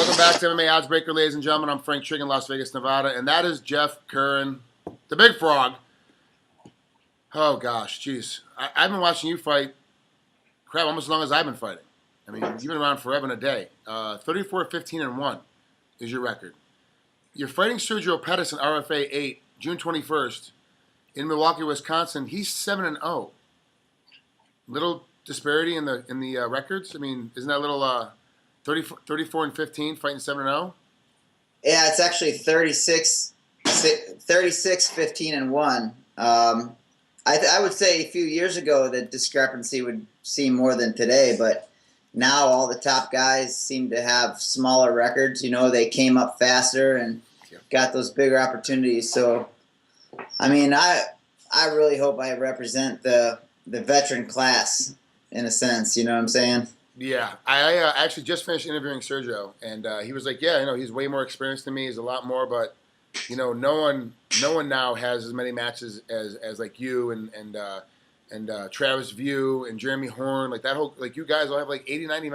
Welcome back to MMA Oddsbreaker, ladies and gentlemen. I'm Frank Trigg in Las Vegas, Nevada, and that is Jeff Curran, the Big Frog. Oh, gosh, jeez. I've been watching you fight, crap, almost as long as I've been fighting. I mean, you've been around forever and a day. 34-15-1 is your record. You're fighting Sergio Pettis in RFA 8, June 21st, in Milwaukee, Wisconsin. He's 7-0. Little disparity in the records. I mean, isn't that a little 34-15, fighting 7-0? Yeah, it's actually 36-15-1. I would say a few years ago the discrepancy would seem more than today, but now all the top guys seem to have smaller records. You know, they came up faster and got those bigger opportunities. So, I mean, I really hope I represent the veteran class in a sense. You know what I'm saying? Yeah, I actually just finished interviewing Sergio, and he was like, "Yeah, you know, he's way more experienced than me. He's a lot more, but you know, no one now has as many matches as like you and Travis View and Jeremy Horn, like that whole, like you guys all have like 80, 90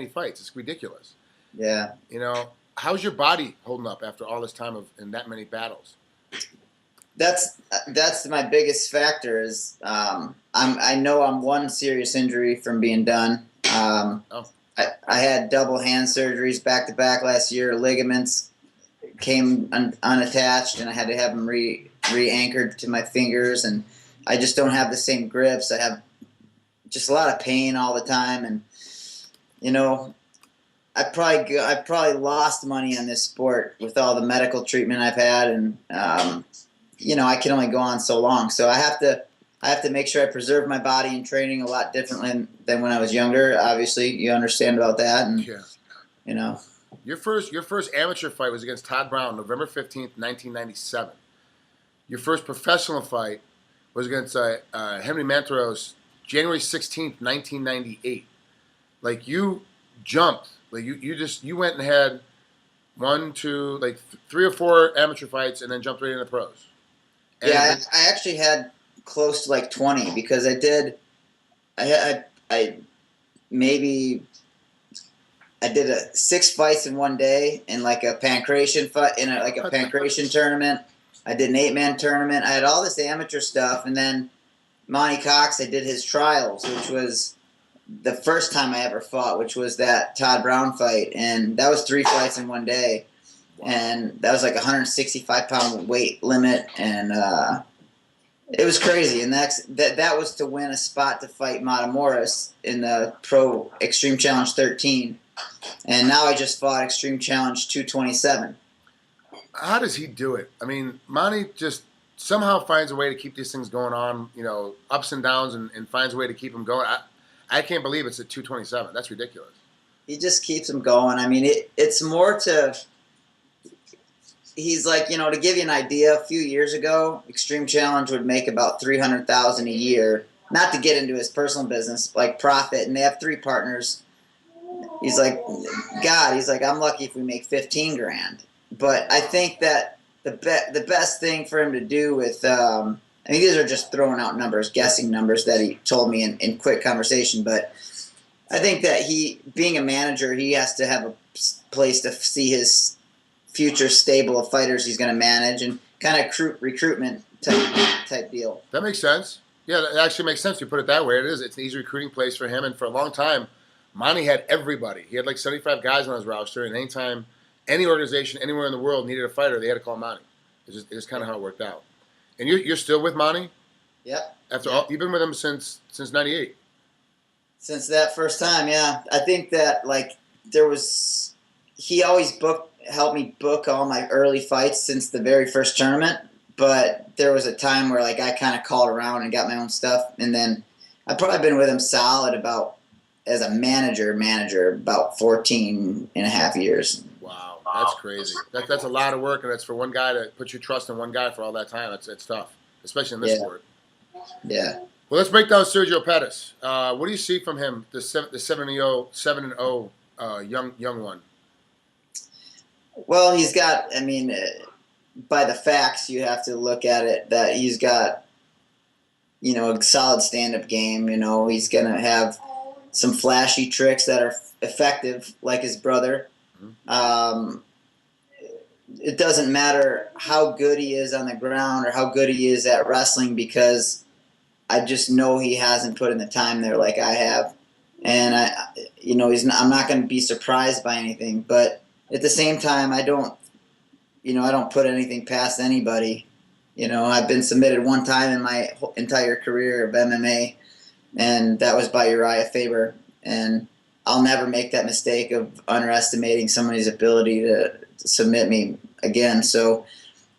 fights. It's ridiculous. Yeah. You know, how's your body holding up after all this time in that many battles? That's my biggest factor is I know I'm one serious injury from being done. I had double hand surgeries back to back last year. Ligaments came unattached, and I had to have them re-anchored to my fingers, and I just don't have the same grips. I have just a lot of pain all the time, and you know, I probably lost money on this sport with all the medical treatment I've had, and you know, I can only go on so long. So I have to make sure I preserve my body and training a lot differently than when I was younger. Obviously, you understand about that, and yeah. You know, your first amateur fight was against Todd Brown, November 15th, 1997. Your first professional fight was against Henry Manteros, January 16th, 1998. Like, you jumped. Like, you went and had 3 or 4 amateur fights and then jumped right into the pros. And yeah, I actually had close to like 20 because I did 6 fights in one day in like a pancreation fight in a pancreation tournament. I did an 8-man tournament. I had all this amateur stuff, and then Monty Cox, I did his trials, which was the first time I ever fought, which was that Todd Brown fight, and that was 3 fights in one day. And that was like a 165-pound weight limit, and it was crazy. And that was to win a spot to fight Matamoros in the Pro Extreme Challenge 13. And now I just fought Extreme Challenge 227. How does he do it? I mean, Monty just somehow finds a way to keep these things going on, you know, ups and downs, and finds a way to keep them going. I can't believe it's at 227. That's ridiculous. He just keeps them going. I mean, it's more to... He's like, you know, to give you an idea, a few years ago, Extreme Challenge would make about $300,000 a year. Not to get into his personal business, like profit, and they have 3 partners. He's like, I'm lucky if we make 15 grand. But I think that the best thing for him to do with, I mean, these are just throwing out numbers, guessing numbers that he told me in quick conversation. But I think that being a manager, he has to have a place to see his future stable of fighters he's going to manage, and kind of recruitment type deal. That makes sense. Yeah, that actually makes sense. You put it that way. It's an easy recruiting place for him. And for a long time, Monty had everybody. He had like 75 guys on his roster, and anytime any organization anywhere in the world needed a fighter, they had to call Monty. It's just kind of how it worked out. And you're still with Monty? Yep. You've been with him since '98. Since that first time, yeah. I think that he always helped me book all my early fights since the very first tournament. But there was a time where like I kind of called around and got my own stuff, and then I've probably been with him solid as a manager about 14 and a half years. Wow, that's crazy. That's a lot of work, and that's for one guy to put your trust in one guy for all that time. It's tough, especially in this sport. Yeah. Well, let's break down Sergio Pettis. What do you see from him, the 7-0 young one? Well, he's got, I mean, by the facts, you have to look at it that he's got, you know, a solid stand-up game. You know, he's going to have some flashy tricks that are effective, like his brother. It doesn't matter how good he is on the ground or how good he is at wrestling, because I just know he hasn't put in the time there like I have. And I'm not going to be surprised by anything, but at the same time, I don't put anything past anybody. I've been submitted one time in my entire career of MMA, and that was by Uriah Faber. And I'll never make that mistake of underestimating somebody's ability to submit me again. So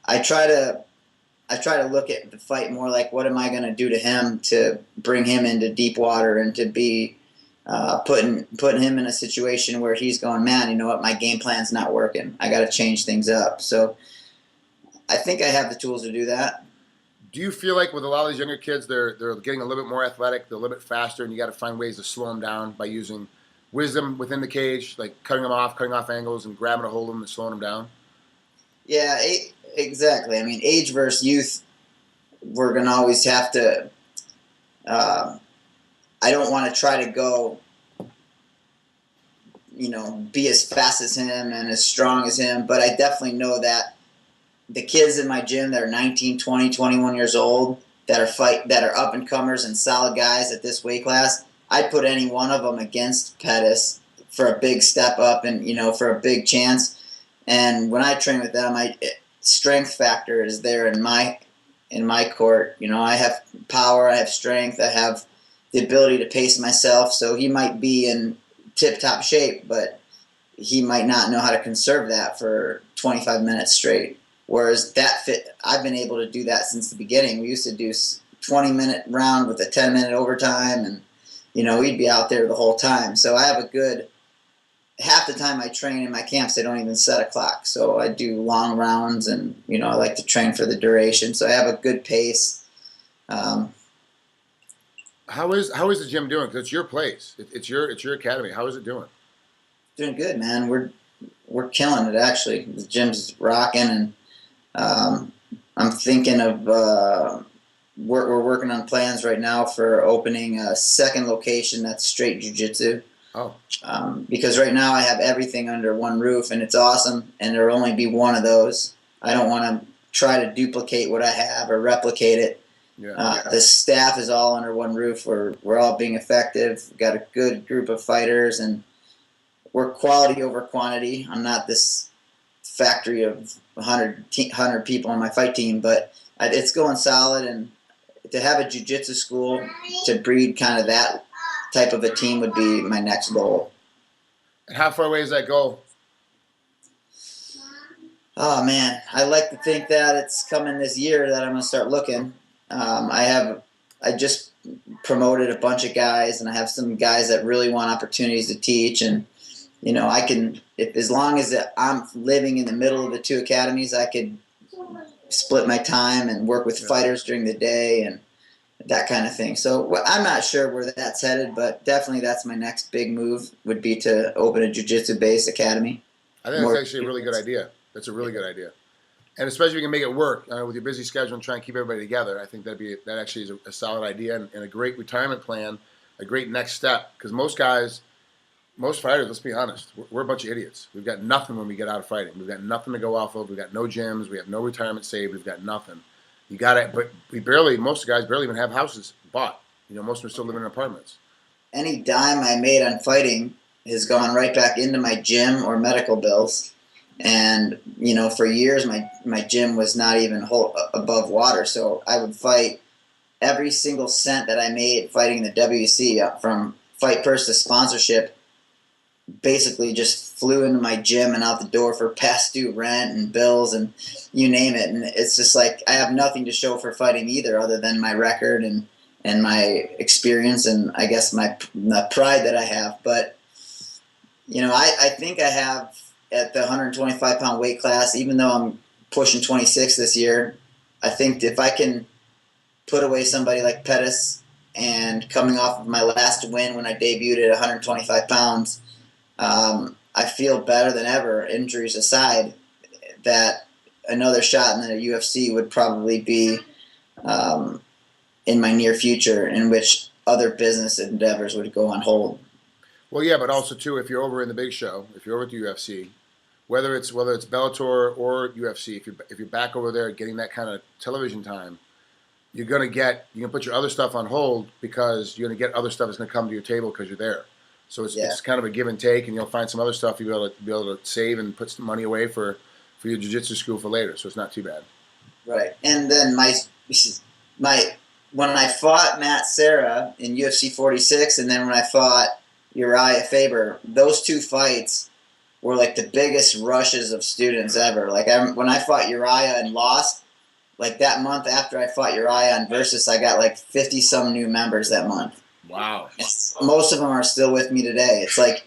I try to look at the fight more like, what am I going to do to him to bring him into deep water and to be putting him in a situation where he's going, man, you know what, my game plan's not working. I got to change things up. So I think I have the tools to do that. Do you feel like with a lot of these younger kids, they're getting a little bit more athletic, they're a little bit faster, and you got to find ways to slow them down by using wisdom within the cage, like cutting off angles and grabbing a hold of them and slowing them down? Yeah, exactly. I mean, age versus youth, we're going to always have to I don't want to try to go, be as fast as him and as strong as him, but I definitely know that the kids in my gym that are 19, 20, 21 years old that are up and comers and solid guys at this weight class, I'd put any one of them against Pettis for a big step up and for a big chance. And when I train with them, strength factor is there in my court. I have power, I have strength, I have the ability to pace myself. So he might be in tip-top shape, but he might not know how to conserve that for 25 minutes straight. Whereas I've been able to do that since the beginning. We used to do 20-minute round with a 10-minute overtime, and we'd be out there the whole time. So I have half the time I train in my camps, they don't even set a clock. So I do long rounds, and I like to train for the duration. So I have a good pace. How is the gym doing? Because it's your place. It's your academy. How is it doing? Doing good, man. We're killing it, actually. The gym's rocking, and I'm thinking of we're working on plans right now for opening a second location that's straight jiu-jitsu. Oh. Because right now I have everything under one roof, and it's awesome, and there'll only be one of those. I don't want to try to duplicate what I have or replicate it. Yeah. The staff is all under one roof. We're all being effective. We've got a good group of fighters, and we're quality over quantity. I'm not this factory of 100 people on my fight team, but it's going solid. And to have a jiu-jitsu school to breed kind of that type of a team would be my next goal. And how far away is that goal? Oh, man. I like to think that it's coming this year that I'm going to start looking. I just promoted a bunch of guys, and I have some guys that really want opportunities to teach. And, I can, as long as I'm living in the middle of the two academies, I could split my time and work with fighters during the day and that kind of thing. So I'm not sure where that's headed, but definitely that's my next big move, would be to open a jiu-jitsu-based academy. I think that's actually a really good idea. That's a really good idea. And especially if you can make it work with your busy schedule and try and keep everybody together. I think that actually is a solid idea and a great retirement plan, a great next step. Because most fighters, let's be honest, we're a bunch of idiots. We've got nothing when we get out of fighting. We've got nothing to go off of. We've got no gyms. We have no retirement saved. We've got nothing. You got it, but most guys barely even have houses bought. Most of them are still living in apartments. Any dime I made on fighting has gone right back into my gym or medical bills. And, for years, my gym was not even above water. So I would fight every single cent that I made fighting the WC, from fight purse to sponsorship, basically just flew into my gym and out the door for past due rent and bills and you name it. And it's just like I have nothing to show for fighting either, other than my record and my experience and I guess the pride that I have. But, I think I have, at the 125-pound weight class, even though I'm pushing 26 this year, I think if I can put away somebody like Pettis, and coming off of my last win when I debuted at 125 pounds, I feel better than ever, injuries aside, that another shot in the UFC would probably be in my near future, in which other business endeavors would go on hold. Well, yeah, but also too, if you're over in the big show, if you're over at the UFC, whether it's Bellator or UFC, if you're back over there getting that kind of television time, you can put your other stuff on hold because you're gonna get other stuff that's gonna come to your table because you're there. So it's kind of a give and take, and you'll find some other stuff you'll be able to save and put some money away for your jiu-jitsu school for later. So it's not too bad. Right, and then my when I fought Matt Serra in UFC 46, and then when I fought Uriah Faber, those two fights were like the biggest rushes of students ever. Like when I fought Uriah and lost, like that month after I fought Uriah on Versus, I got like 50 some new members that month. Wow. Most of them are still with me today. It's like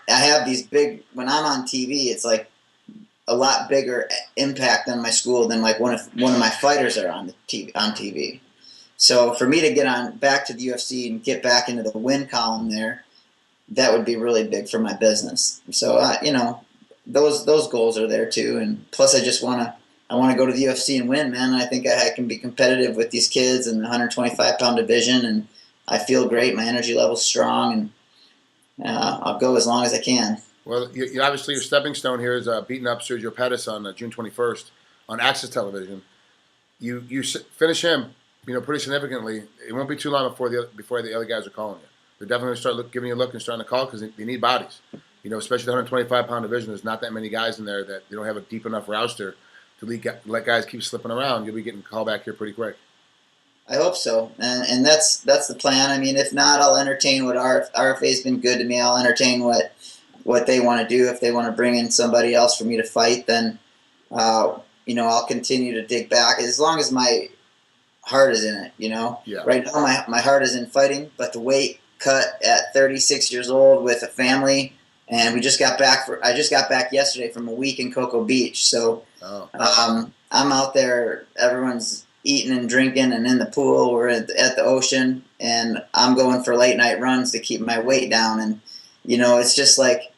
I have these big, when I'm on TV, it's like a lot bigger impact on my school than like one of my fighters are on TV. So for me to get on back to the UFC and get back into the win column there, that would be really big for my business. So those goals are there too, and plus I want to go to the UFC and win, man. I think I can be competitive with these kids in the 125-pound division, and I feel great. My energy level's strong, and I'll go as long as I can. Well, you obviously your stepping stone here is beating up Sergio Pettis on June 21st on Access Television. You finish him, pretty significantly. It won't be too long before the other guys are calling you. They're definitely going to start giving you a look and starting to call because they need bodies. Especially the 125-pound division. There's not that many guys in there that they don't have a deep enough roster to let guys keep slipping around. You'll be getting called back here pretty quick. I hope so, and that's the plan. I mean, if not, I'll entertain what RFA's been good to me. I'll entertain what they want to do. If they want to bring in somebody else for me to fight, then I'll continue to dig back as long as my heart is in it. Yeah. Right now my heart is in fighting, but the weight cut at 36 years old with a family, and I just got back yesterday from a week in Cocoa Beach. So I'm out there. Everyone's eating and drinking and in the pool. We're at the ocean, and I'm going for late night runs to keep my weight down. And it's just like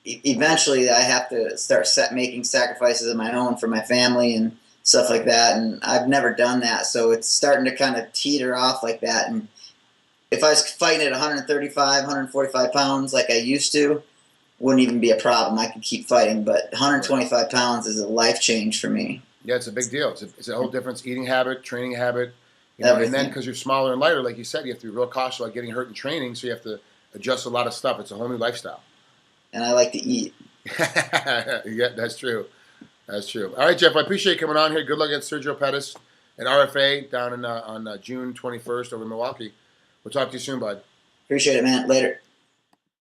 eventually I have to start making sacrifices of my own for my family and stuff like that. And I've never done that, so it's starting to kind of teeter off like that. And if I was fighting at 135, 145 pounds like I used to, wouldn't even be a problem. I could keep fighting, but 125 pounds is a life change for me. Yeah, it's a big deal. It's a whole different eating habit, training habit. And then because you're smaller and lighter, like you said, you have to be real cautious about getting hurt in training, so you have to adjust a lot of stuff. It's a whole new lifestyle. And I like to eat. Yeah, that's true. That's true. All right, Jeff, I appreciate you coming on here. Good luck against Sergio Pettis at RFA down on June 21st over in Milwaukee. We'll talk to you soon, bud. Appreciate it, man. Later.